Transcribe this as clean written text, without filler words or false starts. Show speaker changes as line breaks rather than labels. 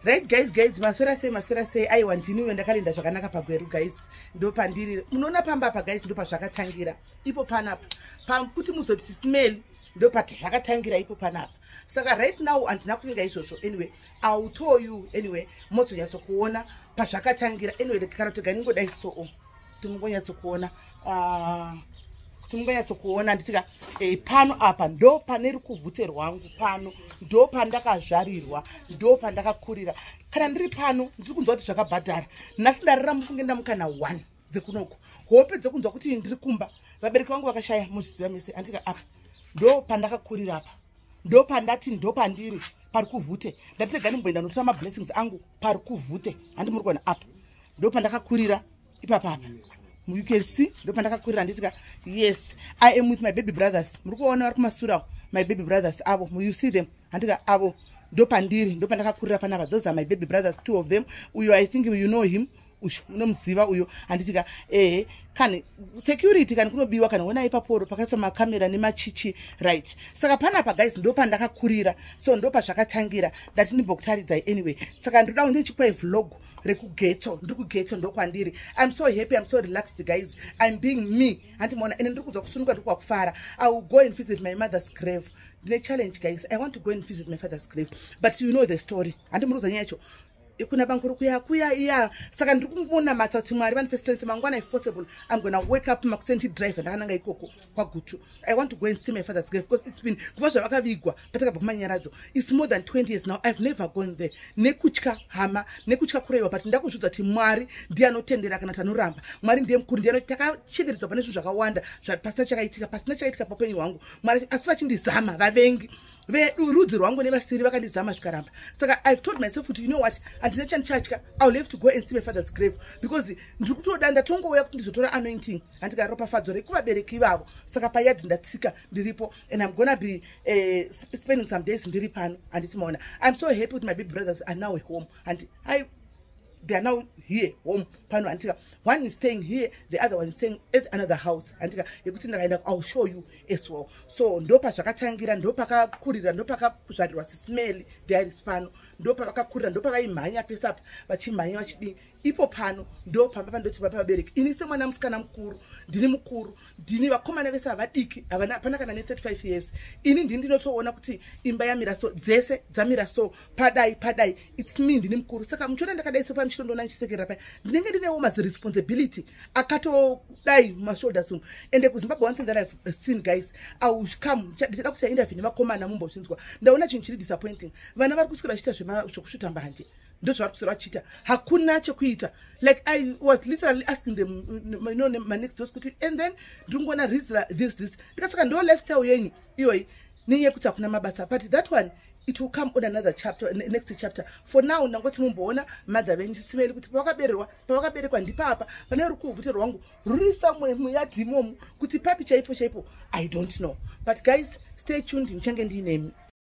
Right guys, masora say I want you and ndakalinda zvakanaka pagweru guys. Ndo pandiri. Munoona pamba apa guys ndo pazvakatangira. Ipo panapa. Kuti muzoti smell ndo pati zvakatangira ipo panapa. Saka right now andina kuvinga izvozvo. Anyway, I'll tell you anyway. Mozonyatso kuona pazvakatangira. Anyway, kana kuti ganingodai so. Timungonyatso kuona timungonyatso kuona nditika pano apa ndo pane rukuvhute rwangu pano ndo pandakazvarirwa ndo pandakakurira kana ndiri pano ndiri kunzwa kuti zvakabhadhara nhasi ndarara mufunge ndamukana 1 dzekunoko hope dzekunzwa kuti ndiri kumba vabereki vangu vakashaya muzviziva mese andika apa ndo pandakakurira apa ndo pandati ndo pandiri pari kuvhute ndatite ganimboenda notora mablessings angu pari kuvhute handi muri kuona apa ndo pandakakurira ipapa apa. You can see, yes, I am with my baby brothers. My baby brothers, you see them. Those are my baby brothers, 2 of them. I think you know him. And security can kunobiwa kana wena ipaporo pakati makamera nemachichi right saka panapa guys ndo pandakakurira so ndo pazvakatangira ndati ndimbokutaridza anyway saka ndoda ndichipa vlog rekugeto ndikugeto ndo kwandiri. I'm so happy, I'm so relaxed guys, I'm being me andimona ene ndikudzwa kusunuka ndikwakufara. I will go and visit my mother's grave. The challenge guys, I want to go and visit my father's grave, but you know the story andimuruza nyacho ikuna bankuru kuya saka ndikungona matati mwari vanipe strength mangwana if possible I'm going to wake up makusenti drive ndakananga ikoko kwagutu. I want to go and see my father's grave because it's been kuvazva vakavigwa patakabva kumanyaradzo. It's more than 20 years now. I've never gone there. Nekutya hama nekutya kuraiwa but ndakuzvidza kuti mwari ndiye anotendera kana tanoramba. Mwari ndiye mukuru ndiye takachengedzwa pane zvinhu zvakawanda pasina chakaitika paupenyu hwangu. Mwari asi vachindizama vavengi verudzi rwangu nevasiri vakandizama zvikaramba. Saka I've told myself kuti you know what, andina chanchatya, I'll have to go and see my father's grave because ndiri kutoda ndatongouya kuti ndizotora anointing andikaropafadzo rekuvabereki vavo. Saka payadi ndatsika ndiripo and I'm gonna be spending some days ndiri pano andisimaona. I'm so happy with my baby brothers are now at home and they are now here home pano antika one is staying here, the other one is staying at another house antika yekuti ndakaenda. I'll show you as well. So ndo pazvakatangira ndo pakakurira ndo pakazvarirwa sismell there is pano ndo pakakurira ndo pakaimhanya pesapa vachimhanya vachidi ipo pano ndo pamba pandoti pabereki. Ini semwana musikana mukuru ndini vakomana vese havadiki hapana kana ne35 years. Ini ndini ndinotoona kuti imba yamira so dzese dzamira so padai it's me ndini mukuru. Saka muchiona ndakadai so pamuchitondona ndichisekera paya ndinenge ndinewo mas responsibility akatodai mashoulders umu. And kuZimbabwe one thing that I've seen guys, I will come ndichida kuti interview nemakomana mumbozvinzwa ndaona chinhu chiri disappointing. Vana vari kuswera vachiita zvekusvuta mbanje ndo zvavari kuswera vachiita hakuna chekuita. Like I was literally asking them my next dose kuti and then ndingona this ndikasaka ndo lifestyle yenyu iyoyi ninye kuti hakuna mabasa but that one it will come on another chapter, next chapter. For now nangoti mumboona mother venyu simeli kuti pavakaberekwa ndipapa pane rukuvhute rwangu ruri somewhere muyadhi imomo kuti papi chaipo I don't know. But guys, stay tuned, nchange ndinemi.